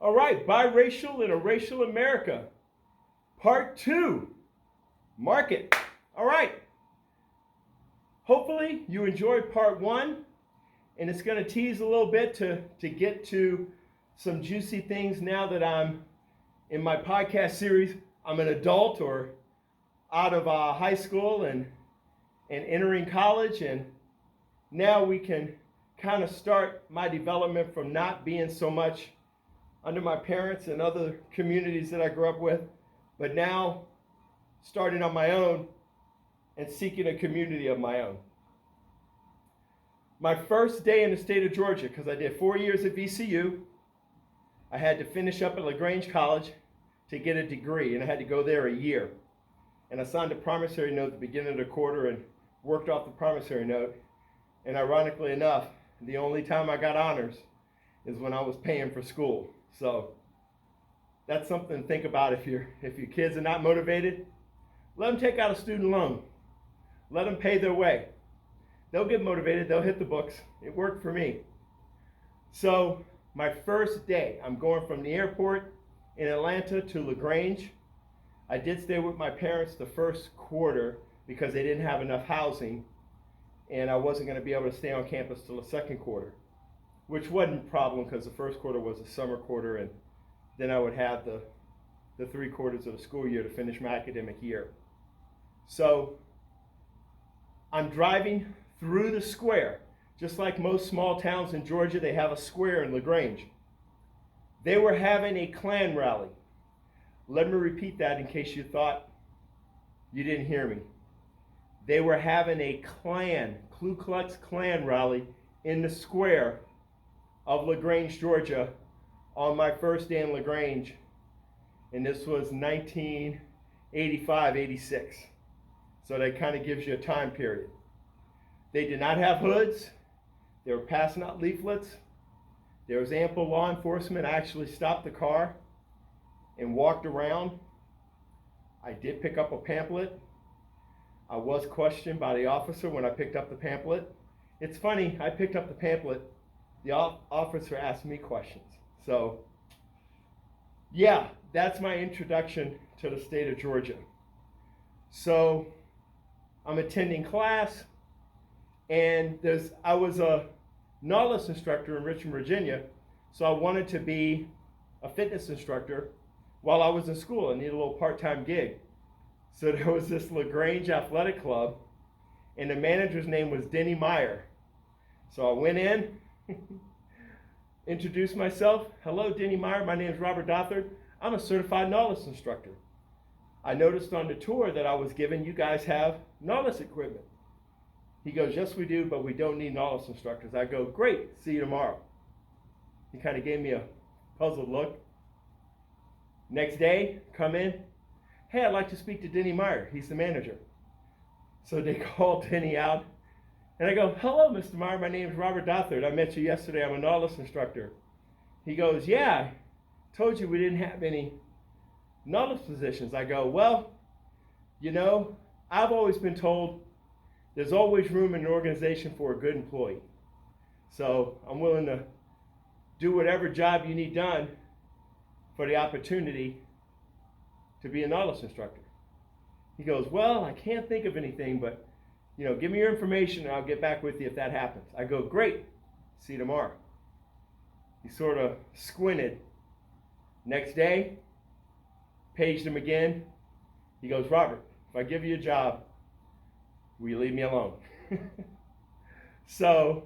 All right, Biracial in a Racial America, Part 2, Market. All right, hopefully you enjoyed Part 1, and it's going to tease a little bit to get to some juicy things now that I'm in my podcast series. I'm an adult or out of high school and entering college, and now we can kind of start my development from not being so much under my parents and other communities that I grew up with, but now starting on my own and seeking a community of my own. My first day in the state of Georgia, because I did 4 years at VCU, I had to finish up at LaGrange College to get a degree, and I had to go there a year. And I signed a promissory note at the beginning of the quarter and worked off the promissory note. And ironically enough, the only time I got honors is when I was paying for school. So that's something to think about. If your kids are not motivated, let them take out a student loan. Let them pay their way. They'll get motivated. They'll hit the books. It worked for me. So my first day, I'm going from the airport in Atlanta to LaGrange. I did stay with my parents the first quarter because they didn't have enough housing, and I wasn't going to be able to stay on campus till the second quarter, which wasn't a problem because the first quarter was a summer quarter, and then I would have the 3 quarters of the school year to finish my academic year. So I'm driving through the square. Just like most small towns in Georgia, they have a square in LaGrange. They were having a Klan rally. Let me repeat that in case you thought you didn't hear me. They were having a Klan, Ku Klux Klan rally in the square of LaGrange, Georgia, on my first day in LaGrange, and this was 1985, 86. So that kind of gives you a time period. They did not have hoods. They were passing out leaflets. There was ample law enforcement. I actually stopped the car and walked around. I did pick up a pamphlet. I was questioned by the officer when I picked up the pamphlet. It's funny, I picked up the pamphlet. The officer asked me questions. So, yeah, that's my introduction to the state of Georgia. So, I'm attending class, and I was a Nautilus instructor in Richmond, Virginia, so I wanted to be a fitness instructor while I was in school. I needed a little part-time gig. So there was this LaGrange Athletic Club, and the manager's name was Denny Meyer. So I went in, introduced myself. Hello, Denny Meyer. My name is Robert Dothard. I'm a certified Nautilus instructor. I noticed on the tour that I was given, you guys have Nautilus equipment. He goes, yes, we do, but we don't need Nautilus instructors. I go, great, see you tomorrow. He kind of gave me a puzzled look. Next day, come in. Hey, I'd like to speak to Denny Meyer. He's the manager. So they called Denny out, and I go, hello, Mr. Meyer. My name is Robert Dothard. I met you yesterday. I'm a Nautilus instructor. He goes, yeah, I told you we didn't have any Nautilus positions. I go, well, you know, I've always been told there's always room in an organization for a good employee. So I'm willing to do whatever job you need done for the opportunity to be a Nautilus instructor. He goes, well, I can't think of anything, but give me your information and I'll get back with you if that happens. I go, great, see you tomorrow. He sort of squinted. Next day, paged him again. He goes, Robert, if I give you a job, will you leave me alone? So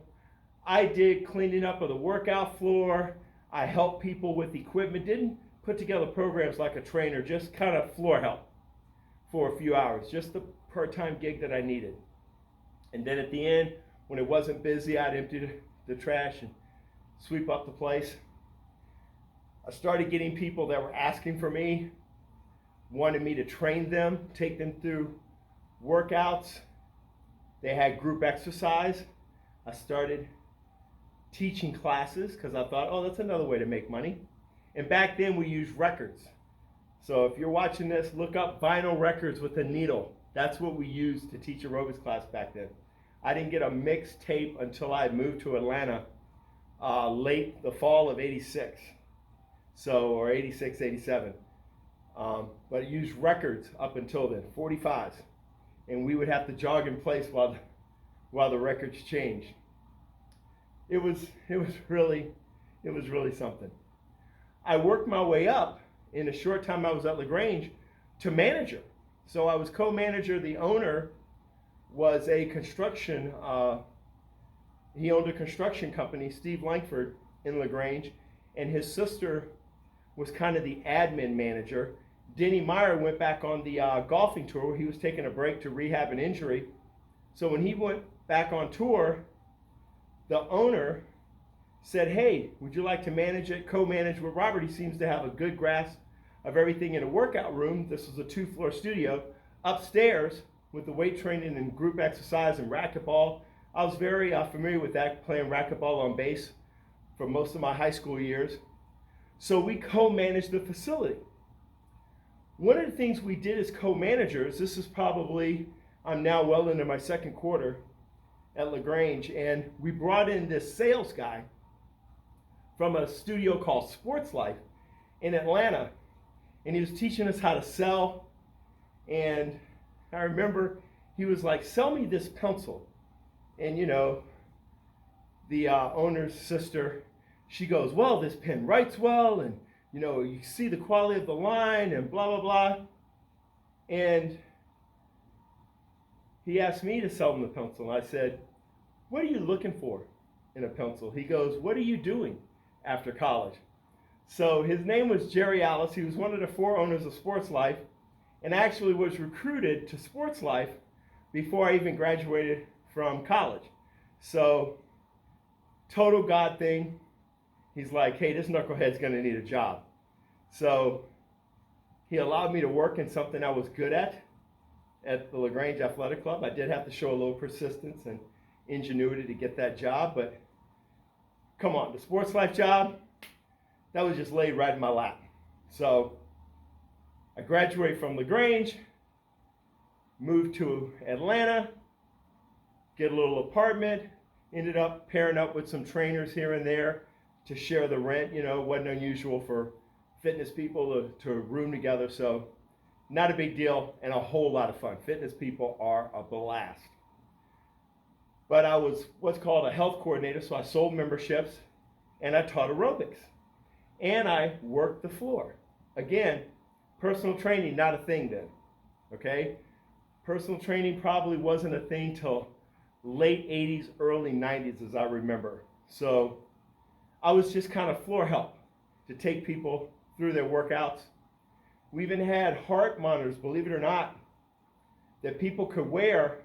I did cleaning up of the workout floor. I helped people with equipment. Didn't put together programs like a trainer, just kind of floor help for a few hours, just the part-time gig that I needed. And then at the end, when it wasn't busy, I'd empty the trash and sweep up the place. I started getting people that were asking for me, wanted me to train them, take them through workouts. They had group exercise. I started teaching classes because I thought, oh, that's another way to make money. And back then we used records. So if you're watching this, look up vinyl records with a needle. That's what we used to teach aerobics class back then. I didn't get a mixed tape until I moved to Atlanta late the fall of '86. So, or 86, 87. But it used records up until then, 45s. And we would have to jog in place while the records changed. It was really something. I worked my way up in a short time I was at LaGrange to manager. So I was co-manager. The owner was a construction, he owned a construction company, Steve Langford, in LaGrange, and his sister was kind of the admin manager. Denny Meyer went back on the golfing tour where he was taking a break to rehab an injury. So when he went back on tour, the owner said, hey, would you like to manage it, co-manage with Robert? He seems to have a good grasp of everything in a workout room. This was a 2-floor studio. Upstairs with the weight training and group exercise and racquetball. I was very familiar with that, playing racquetball on base for most of my high school years. So we co-managed the facility. One of the things we did as co-managers, this is probably, I'm now well into my second quarter at LaGrange, and we brought in this sales guy from a studio called Sports Life in Atlanta, and he was teaching us how to sell. And I remember he was like, sell me this pencil. And you know, the owner's sister, she goes, well, this pen writes well, and you know, you see the quality of the line and blah, blah, blah. And he asked me to sell him the pencil. And I said, what are you looking for in a pencil? He goes, what are you doing after college? So his name was Jerry Alice. He was one of the 4 owners of Sports Life, and actually was recruited to Sports Life before I even graduated from college. So total God thing. He's like, hey, this knucklehead's gonna need a job. So he allowed me to work in something I was good at the LaGrange Athletic Club. I did have to show a little persistence and ingenuity to get that job, but come on, the Sports Life job, that was just laid right in my lap. So I graduated from LaGrange, moved to Atlanta, get a little apartment, ended up pairing up with some trainers here and there to share the rent. You know, it wasn't unusual for fitness people to room together, so not a big deal and a whole lot of fun. Fitness people are a blast. But I was what's called a health coordinator, so I sold memberships and I taught aerobics. And I worked the floor. Again, personal training, not a thing then, okay? Personal training probably wasn't a thing till late 80s, early 90s, as I remember. So I was just kind of floor help to take people through their workouts. We even had heart monitors, believe it or not, that people could wear,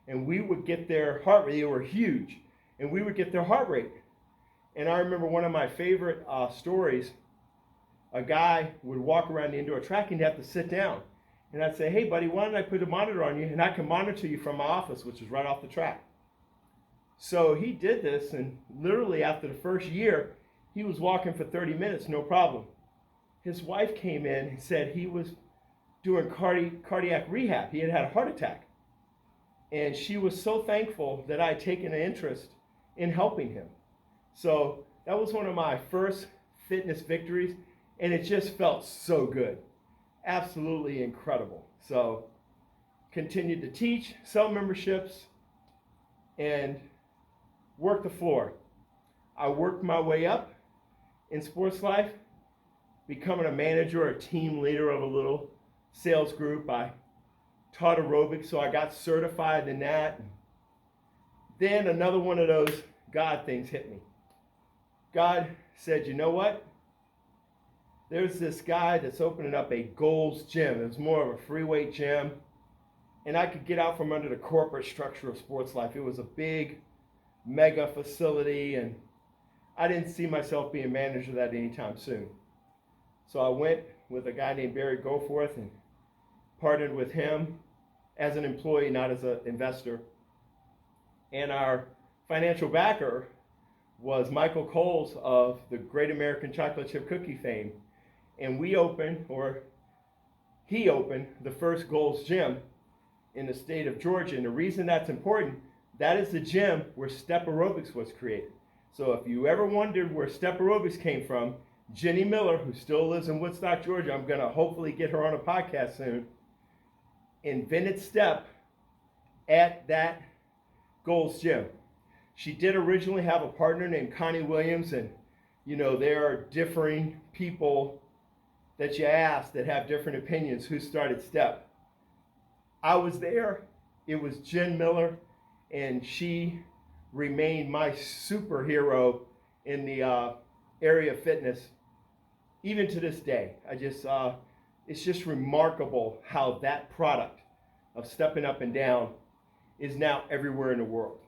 and we would get their heart rate. They were huge, and we would get their heart rate. And I remember one of my favorite stories, a guy would walk around the indoor track and he'd have to sit down. And I'd say, hey buddy, why don't I put a monitor on you and I can monitor you from my office, which is right off the track. So he did this, and literally after the first year, he was walking for 30 minutes, no problem. His wife came in and said he was doing cardiac rehab. He had had a heart attack. And she was so thankful that I had taken an interest in helping him. So that was one of my first fitness victories, and it just felt so good. Absolutely incredible. So continued to teach, sell memberships, and work the floor. I worked my way up in Sports Life, becoming a manager or a team leader of a little sales group. I taught aerobics, so I got certified in that. Then another one of those God things hit me. God said, you know what? There's this guy that's opening up a Gold's Gym. It was more of a free weight gym. And I could get out from under the corporate structure of Sports Life. It was a big, mega facility, and I didn't see myself being manager of that anytime soon. So I went with a guy named Barry Goforth and partnered with him as an employee, not as an investor. And our financial backer was Michael Coles of the Great American Chocolate Chip Cookie fame. And we opened, or he opened, the first Gold's Gym in the state of Georgia. And the reason that's important, that is the gym where step aerobics was created. So if you ever wondered where step aerobics came from, Jenny Miller, who still lives in Woodstock, Georgia, I'm going to hopefully get her on a podcast soon, invented step at that Gold's Gym. She did originally have a partner named Connie Williams, and there are differing people that you ask that have different opinions who started step. I was there. It was Jen Miller, and she remained my superhero in the area of fitness, even to this day. It's just remarkable how that product of stepping up and down is now everywhere in the world.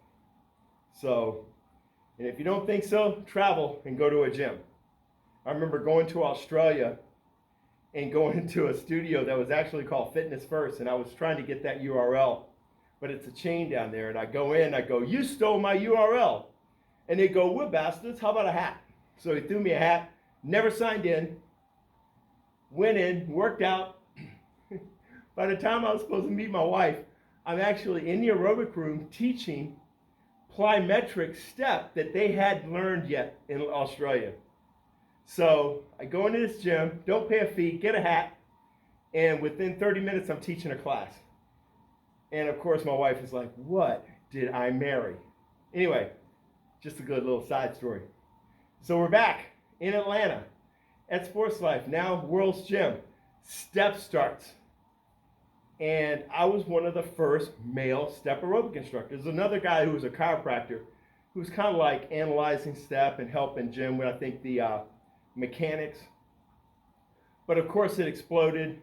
So, and if you don't think so, travel and go to a gym. I remember going to Australia and going into a studio that was actually called Fitness First, and I was trying to get that URL, but it's a chain down there, and I go in, I go, "You stole my URL." And they go, "We're bastards, how about a hat?" So he threw me a hat, never signed in, went in, worked out. By the time I was supposed to meet my wife, I'm actually in the aerobic room teaching plyometric step that they hadn't learned yet in Australia. So I go into this gym, don't pay a fee, get a hat, and within 30 minutes I'm teaching a class. And of course my wife is like, "What did I marry?" Anyway, just a good little side story. So we're back in Atlanta at Sports Life, now World's Gym. Step starts. And I was one of the first male step aerobic instructors. There's another guy who was a chiropractor who was kind of like analyzing step and helping Jim with, I think, the mechanics. But of course it exploded.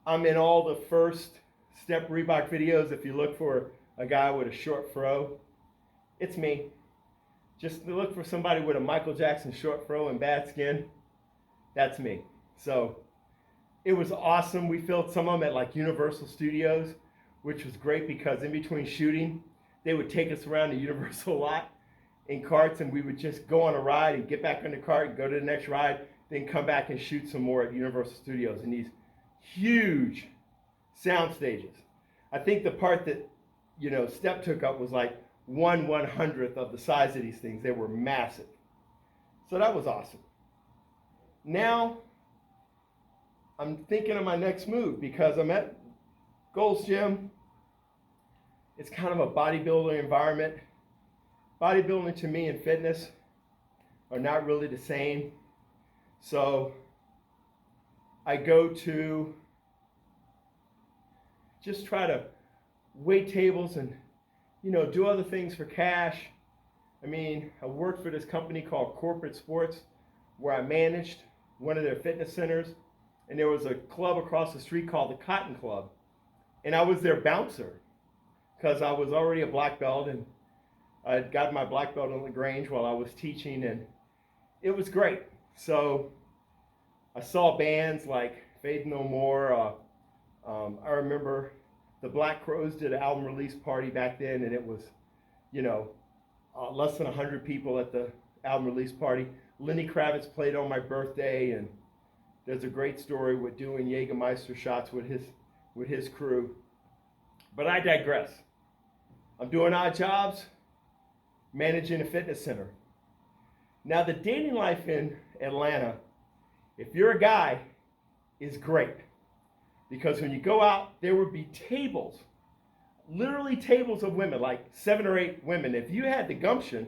I'm in all the first step Reebok videos. If you look for a guy with a short fro, it's me. Just look for somebody with a Michael Jackson short fro and bad skin. That's me. So it was awesome. We filmed some of them at like Universal Studios, which was great because in between shooting, they would take us around the Universal lot in carts, and we would just go on a ride and get back on the cart and go to the next ride, then come back and shoot some more at Universal Studios in these huge sound stages. I think the part that Step took up was like 1/100th of the size of these things. They were massive. So that was awesome. Now I'm thinking of my next move because I'm at Gold's Gym. It's kind of a bodybuilder environment. Bodybuilding to me and fitness are not really the same. So I go to just try to wait tables and do other things for cash. I mean, I worked for this company called Corporate Sports where I managed one of their fitness centers, and there was a club across the street called the Cotton Club, and I was their bouncer because I was already a black belt, and I got my black belt in LaGrange while I was teaching, and it was great. So I saw bands like Faith No More. I remember the Black Crowes did an album release party back then, and it was, less than 100 people at the album release party. Lenny Kravitz played on my birthday, and there's a great story with doing Jägermeister shots with his crew. But I digress. I'm doing odd jobs, managing a fitness center. Now the dating life in Atlanta, if you're a guy, is great. Because when you go out, there would be tables, literally tables of women, like 7 or 8 women. If you had the gumption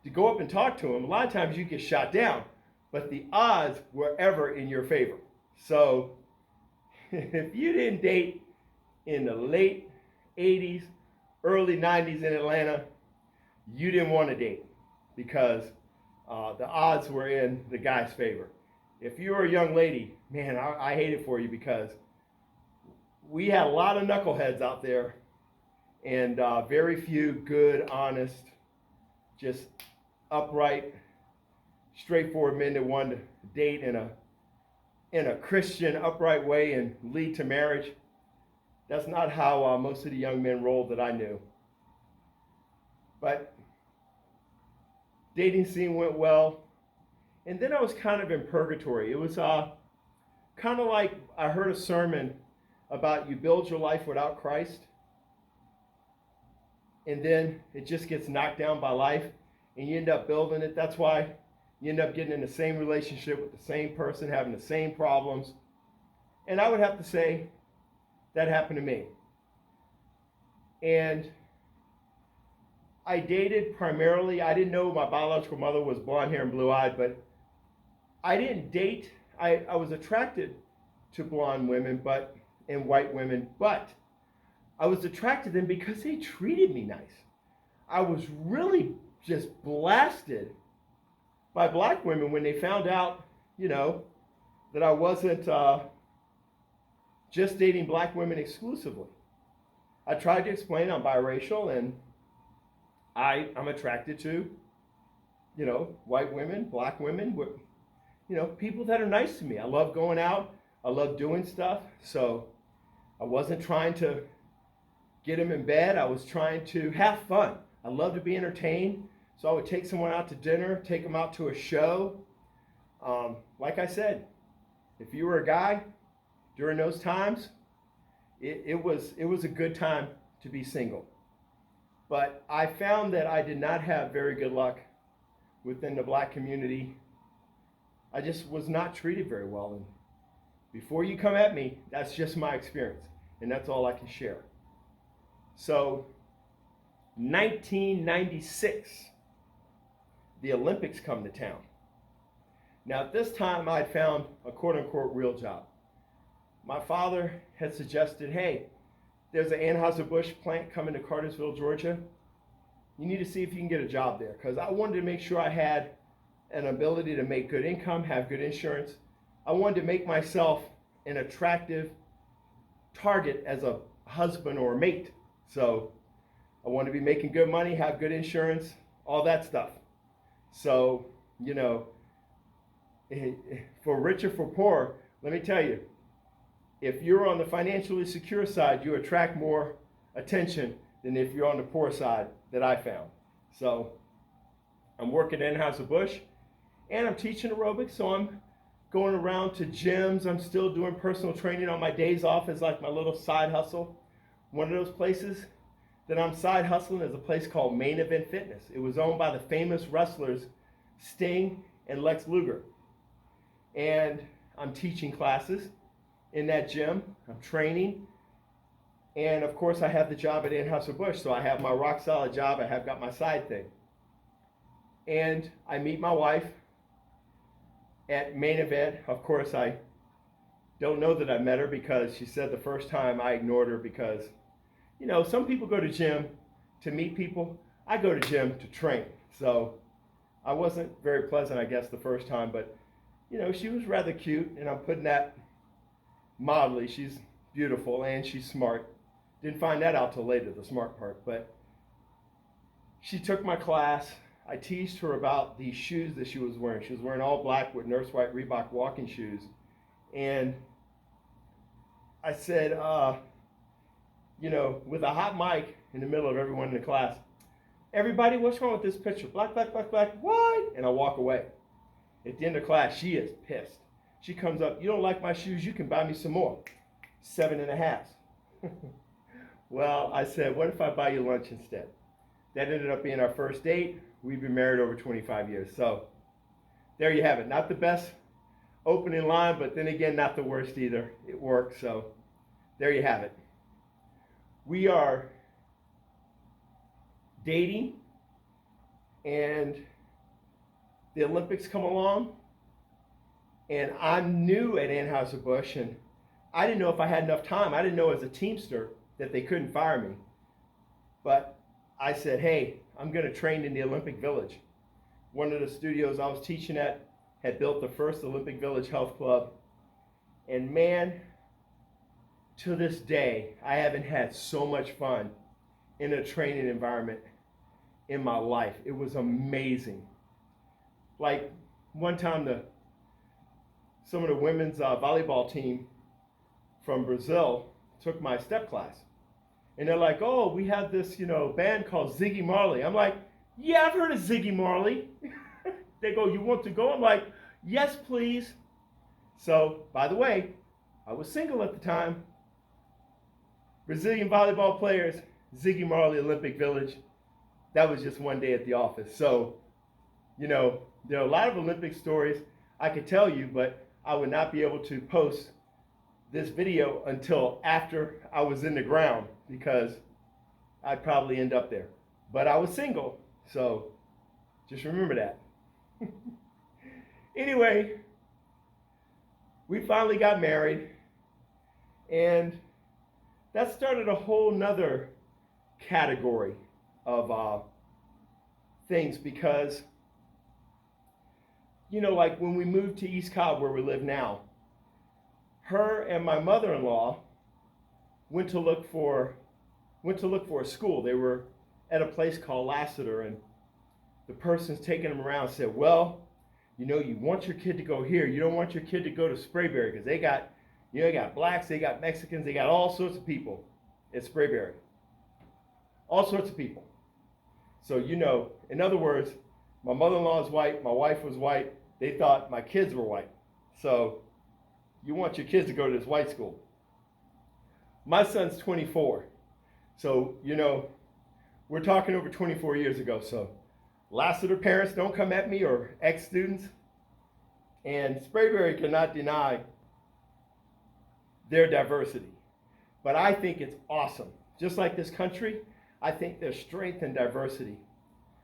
to go up and talk to them, a lot of times you get shot down, but the odds were ever in your favor. So if you didn't date in the late 80s, early 90s in Atlanta, you didn't want to date because the odds were in the guy's favor. If you were a young lady, man, I hate it for you because we had a lot of knuckleheads out there and very few good, honest, just upright, straightforward men that wanted to date in a Christian, upright way and lead to marriage. That's not how most of the young men rolled that I knew. But dating scene went well. And then I was kind of in purgatory. It was kind of like I heard a sermon about you build your life without Christ, and then it just gets knocked down by life, and you end up building it. That's why, You end up getting in the same relationship with the same person, having the same problems. And I would have to say that happened to me. And I dated primarily, I didn't know my biological mother was blonde hair and blue eyed, but I didn't date. I was attracted to blonde women and white women, but I was attracted to them because they treated me nice. I was really just blasted by black women when they found out, that I wasn't just dating black women exclusively. I tried to explain I'm biracial and I'm attracted to, white women, black women, people that are nice to me. I love going out. I love doing stuff. So I wasn't trying to get them in bed. I was trying to have fun. I love to be entertained. So I would take someone out to dinner, take them out to a show. Like I said, if you were a guy during those times, it was a good time to be single. But I found that I did not have very good luck within the black community. I just was not treated very well. And before you come at me, that's just my experience. And that's all I can share. So, 1996, the Olympics come to town. Now, at this time, I had found a quote-unquote real job. My father had suggested, hey, there's an Anheuser-Busch plant coming to Cartersville, Georgia. You need to see if you can get a job there, because I wanted to make sure I had an ability to make good income, have good insurance. I wanted to make myself an attractive target as a husband or a mate. So I wanted to be making good money, have good insurance, all that stuff. So, for rich or for poor, let me tell you, if you're on the financially secure side, you attract more attention than if you're on the poor side that I found. So I'm working at Anheuser-Busch and I'm teaching aerobics. So I'm going around to gyms. I'm still doing personal training on my days off as like my little side hustle. One of those places that I'm side hustling is a place called Main Event Fitness. It was owned by the famous wrestlers Sting and Lex Luger. And I'm teaching classes in that gym. I'm training. And of course I have the job at Anheuser-Busch. So I have my rock solid job. I have got my side thing. And I meet my wife at Main Event. Of course I don't know that I met her because she said the first time I ignored her because, some people go to gym to meet people. I go to gym to train. So I wasn't very pleasant, I guess, the first time, but she was rather cute, and I'm putting that mildly. She's beautiful and she's smart. Didn't find that out till later, the smart part, but she took my class. I teased her about the shoes that she was wearing. She was wearing all black with nurse white Reebok walking shoes. And I said, with a hot mic in the middle of everyone in the class, everybody, what's wrong with this picture? Black, black, black, black, white. And I walk away. At the end of class, she is pissed. She comes up, you don't like my shoes, you can buy me some more. 7.5. Well, I said, what if I buy you lunch instead? That ended up being our first date. We've been married over 25 years. So there you have it. Not the best opening line, but then again, not the worst either. It worked. So there you have it. We are dating, and the Olympics come along, and I'm new at Anheuser-Busch, and I didn't know if I had enough time. I didn't know as a Teamster that they couldn't fire me. But I said, hey, I'm going to train in the Olympic Village. One of the studios I was teaching at had built the first Olympic Village Health Club. And man, to this day, I haven't had so much fun in a training environment in my life. It was amazing. Like one time, some of the women's volleyball team from Brazil took my step class. And they're like, oh, we have this, band called Ziggy Marley. I'm like, yeah, I've heard of Ziggy Marley. They go, you want to go? I'm like, yes, please. So, by the way, I was single at the time. Brazilian volleyball players, Ziggy Marley, Olympic Village. That was just one day at the office. So, There are a lot of Olympic stories I could tell you, but I would not be able to post this video until after I was in the ground because I'd probably end up there. But I was single, so just remember that. Anyway, we finally got married, and that started a whole nother category of things because, like when we moved to East Cobb where we live now, her and my mother-in-law went to look for a school. They were at a place called Lassiter, and the person's taking them around and said, well, you want your kid to go here. You don't want your kid to go to Sprayberry because they got blacks, they got Mexicans, they got all sorts of people at Sprayberry. All sorts of people. So, in other words, my mother-in-law is white, my wife was white, they thought my kids were white. So, you want your kids to go to this white school. My son's 24. So, we're talking over 24 years ago. So, Lassiter parents, don't come at me, or ex-students. And Sprayberry cannot deny their diversity. But I think it's awesome. Just like this country, I think there's strength in diversity,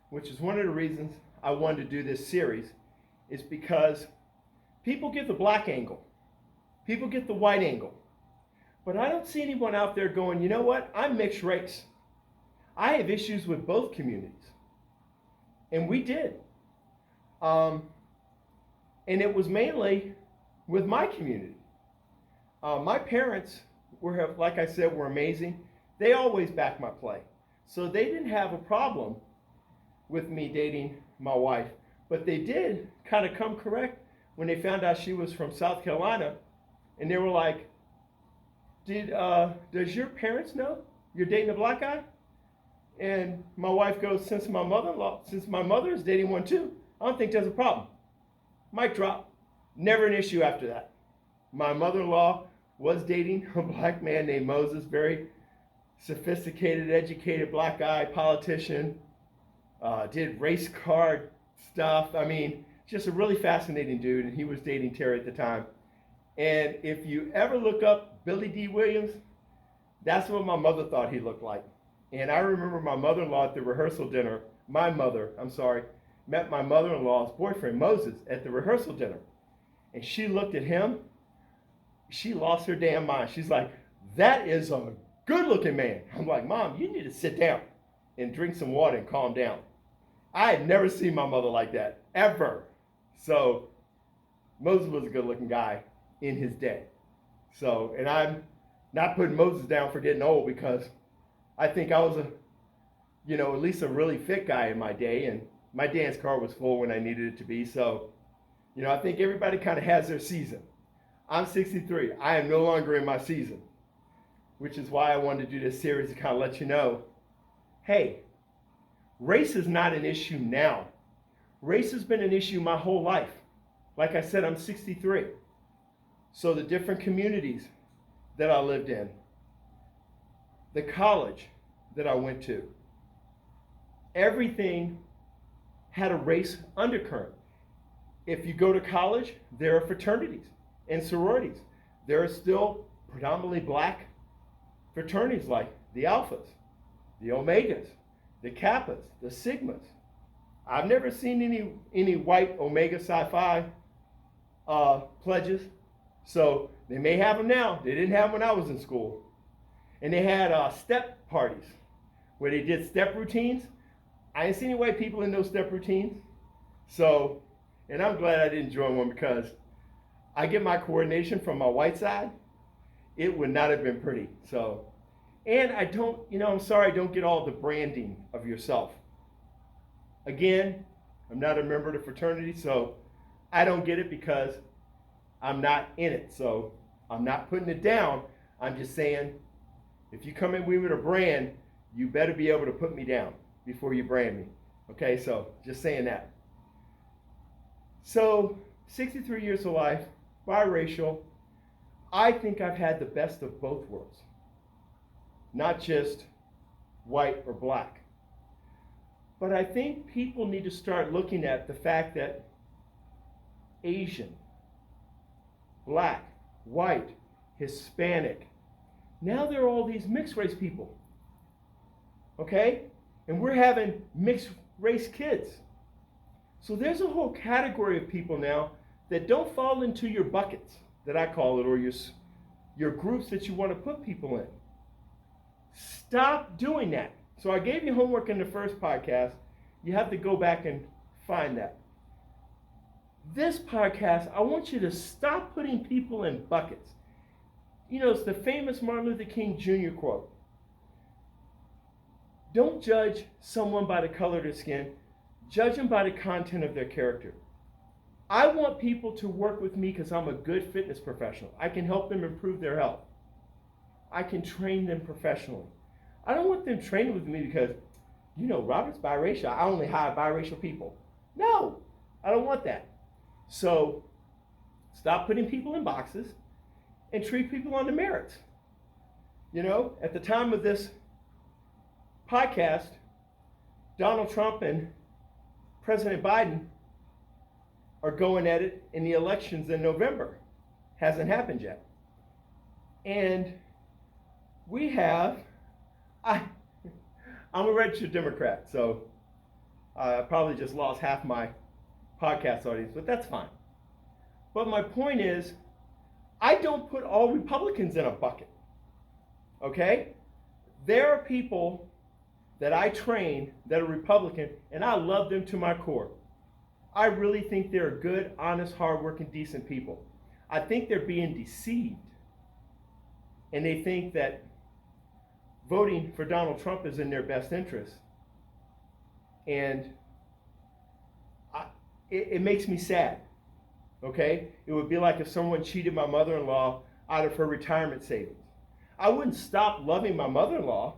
which is one of the reasons I wanted to do this series, is because people get the black angle. People get the white angle. But I don't see anyone out there going, you know what, I'm mixed race. I have issues with both communities. And we did. And it was mainly with my community. My parents like I said, were amazing. They always backed my play. So they didn't have a problem with me dating my wife. But they did kind of come correct when they found out she was from South Carolina. And they were like, does your parents know you're dating a black guy? And my wife goes, since my mother is dating one too, I don't think there's a problem. Mic drop. Never an issue after that. My mother-in-law was dating a black man named Moses, very sophisticated, educated black guy, politician, did race card stuff. I mean, just a really fascinating dude, and he was dating Terry at the time. And if you ever look up Billy D. Williams, that's what my mother thought he looked like. And I remember my mother-in-law at the rehearsal dinner, met my mother-in-law's boyfriend, Moses, at the rehearsal dinner. And she looked at him, she lost her damn mind. She's like, that is a good-looking man. I'm like, Mom, you need to sit down and drink some water and calm down. I had never seen my mother like that, ever. So Moses was a good-looking guy in his day. So, and I'm not putting Moses down for getting old, because I think I was at least a really fit guy in my day, and my dance card was full when I needed it to be. So, I think everybody kind of has their season. I'm 63. I am no longer in my season, which is why I wanted to do this series to kind of let you know, hey, race is not an issue now. Race has been an issue my whole life. Like I said, I'm 63. So the different communities that I lived in, the college that I went to, everything had a race undercurrent. If you go to college, there are fraternities and sororities. There are still predominantly black fraternities like the Alphas, the Omegas, the Kappas, the Sigmas. I've never seen any white Omega Psi Phi pledges. So they may have them now. They didn't have them when I was in school. And they had step parties where they did step routines. I didn't see any white people in those step routines. So, and I'm glad I didn't join one, because I get my coordination from my white side. It would not have been pretty. So, and I don't, I'm sorry I don't get all the branding of yourself. Again, I'm not a member of the fraternity, so I don't get it because I'm not in it. So I'm not putting it down. I'm just saying, if you come in with a brand, you better be able to put me down before you brand me. Okay, so just saying that. So 63 years of life, biracial. I think I've had the best of both worlds. Not just white or black. But I think people need to start looking at the fact that Asian, black, white, Hispanic. Now there are all these mixed race people. Okay? And we're having mixed race kids. So there's a whole category of people now that don't fall into your buckets, that I call it, or your groups that you want to put people in. Stop doing that. So I gave you homework in the first podcast. You have to go back and find that. This podcast, I want you to stop putting people in buckets. You know, it's the famous Martin Luther King Jr. quote. Don't judge someone by the color of their skin. Judge them by the content of their character. I want people to work with me because I'm a good fitness professional. I can help them improve their health. I can train them professionally. I don't want them training with me because, you know, Robert's biracial. I only hire biracial people. No, I don't want that. So stop putting people in boxes and treat people on the merits. You know, at the time of this podcast, Donald Trump and President Biden are going at it in the elections in November. Hasn't happened yet. And we have, I'm a registered Democrat, so I probably just lost half my podcast audience, but that's fine. But my point is, I don't put all Republicans in a bucket, okay? There are people that I train that are Republican, and I love them to my core. I really think they're good, honest, hardworking, decent people. I think they're being deceived, and they think that voting for Donald Trump is in their best interest. And it makes me sad, okay? It would be like if someone cheated my mother-in-law out of her retirement savings. I wouldn't stop loving my mother-in-law,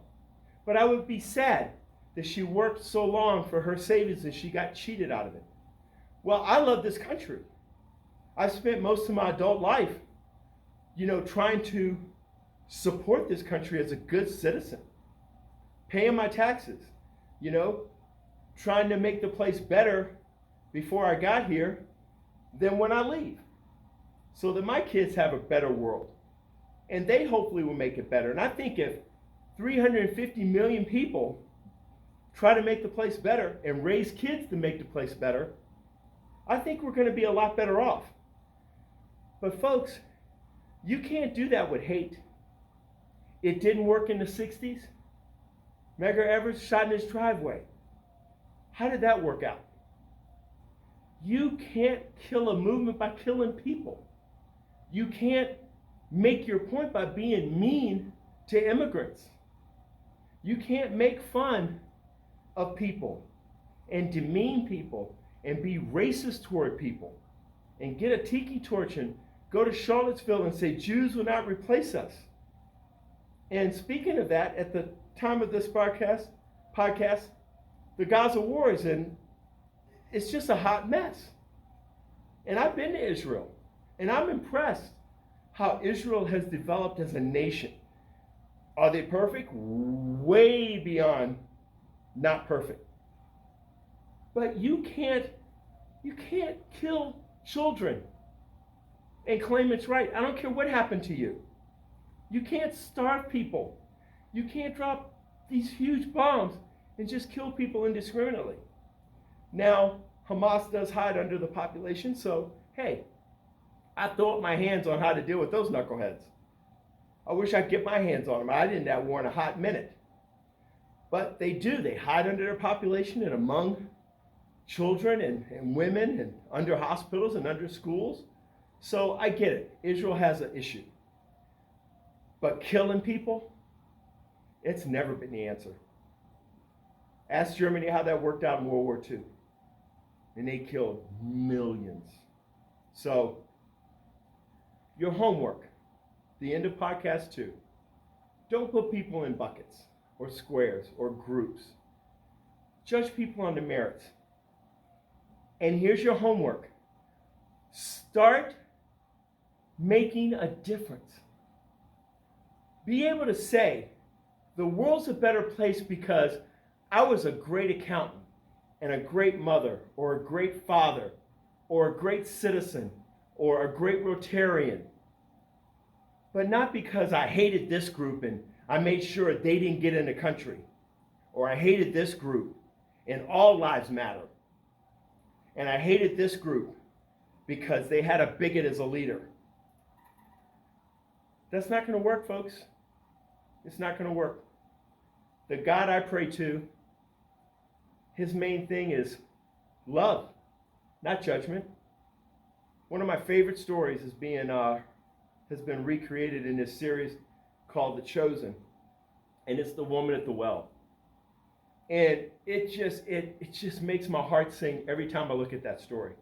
but I would be sad that she worked so long for her savings and she got cheated out of it. Well, I love this country. I spent most of my adult life, you know, trying to support this country as a good citizen, paying my taxes, you know, trying to make the place better before I got here than when I leave, so that my kids have a better world. And they hopefully will make it better. And I think if 350 million people try to make the place better and raise kids to make the place better, I think we're going to be a lot better off. But folks, you can't do that with hate. It didn't work in the 60s. Medgar Evers shot in his driveway. How did that work out? You can't kill a movement by killing people. You can't make your point by being mean to immigrants. You can't make fun of people and demean people and be racist toward people and get a tiki torch and go to Charlottesville and say Jews will not replace us. And speaking of that, at the time of this podcast, the Gaza war is in, it's just a hot mess. And I've been to Israel, and I'm impressed how Israel has developed as a nation. Are they perfect? Way beyond not perfect. But you can't kill children and claim it's right. I don't care what happened to you. You can't starve people. You can't drop these huge bombs and just kill people indiscriminately. Now, Hamas does hide under the population, so hey, I throw up my hands on how to deal with those knuckleheads. I wish I'd get my hands on them. I didn't have war in a hot minute. But they do. They hide under their population and among children and women and under hospitals and under schools. So I get it. Israel has an issue. But killing people, it's never been the answer. Ask Germany how that worked out in World War II. And they killed millions. So, your homework, the end of podcast 2. Don't put people in buckets or squares or groups. Judge people on the merits. And here's your homework. Start making a difference. Be able to say, the world's a better place because I was a great accountant and a great mother or a great father or a great citizen or a great Rotarian. But not because I hated this group and I made sure they didn't get in the country, or I hated this group and all lives matter. And I hated this group because they had a bigot as a leader. That's not going to work, folks. It's not going to work. The God I pray to, his main thing is love, not judgment. One of my favorite stories has been recreated in this series called The Chosen, and it's the woman at the well. And it just makes my heart sing every time I look at that story,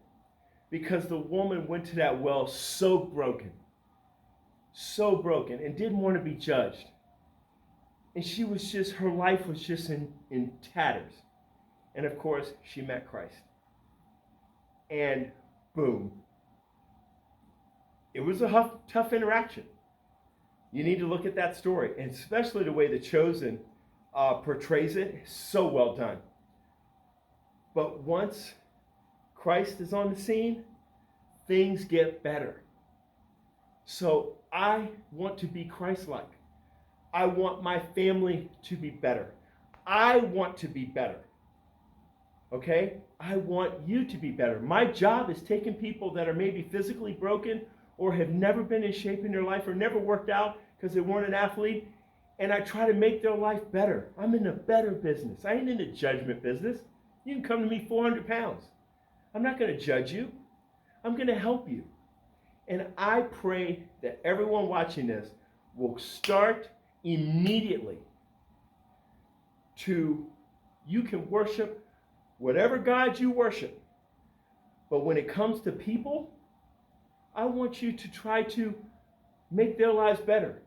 because the woman went to that well so broken, and didn't want to be judged. And her life was just in tatters. And of course, she met Christ. And boom. It was a tough interaction. You need to look at that story, and especially the way The Chosen portrays it. So well done. But once Christ is on the scene, things get better. So I want to be Christ-like. I want my family to be better. I want to be better. Okay? I want you to be better. My job is taking people that are maybe physically broken or have never been in shape in their life or never worked out because they weren't an athlete, and I try to make their life better. I'm in the better business. I ain't in the judgment business. You can come to me 400 pounds. I'm not going to judge you. I'm going to help you. And I pray that everyone watching this will start immediately you can worship whatever God you worship. But when it comes to people, I want you to try to make their lives better.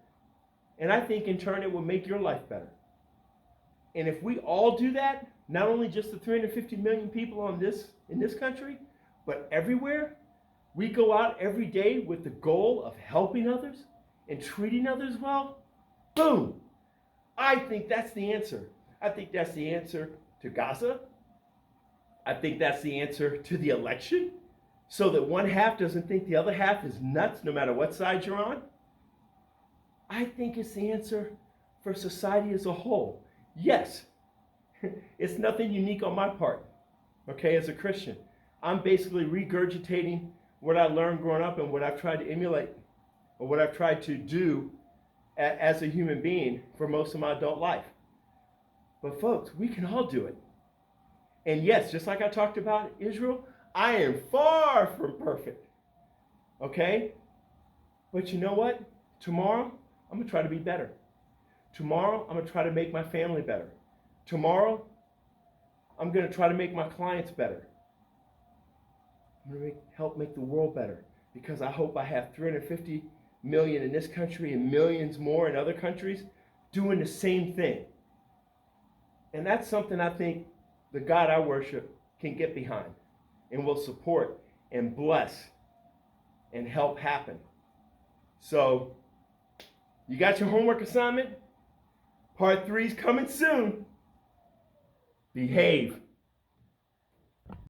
And I think in turn it will make your life better. And if we all do that, not only just the 350 million people in this country, but everywhere, we go out every day with the goal of helping others and treating others well, boom. I think that's the answer. I think that's the answer to Gaza. I think that's the answer to the election, so that one half doesn't think the other half is nuts no matter what side you're on. I think it's the answer for society as a whole. Yes, it's nothing unique on my part, okay, as a Christian. I'm basically regurgitating what I learned growing up and what I've tried to emulate, or what I've tried to do as a human being for most of my adult life. But folks, we can all do it. And yes, just like I talked about Israel, I am far from perfect, okay? But you know what? Tomorrow, I'm going to try to be better. Tomorrow, I'm going to try to make my family better. Tomorrow, I'm going to try to make my clients better. I'm going to help make the world better, because I hope I have 350 million in this country and millions more in other countries doing the same thing. And that's something I think the God I worship can get behind and will support and bless and help happen. So, you got your homework assignment? Part 3 is coming soon. Behave.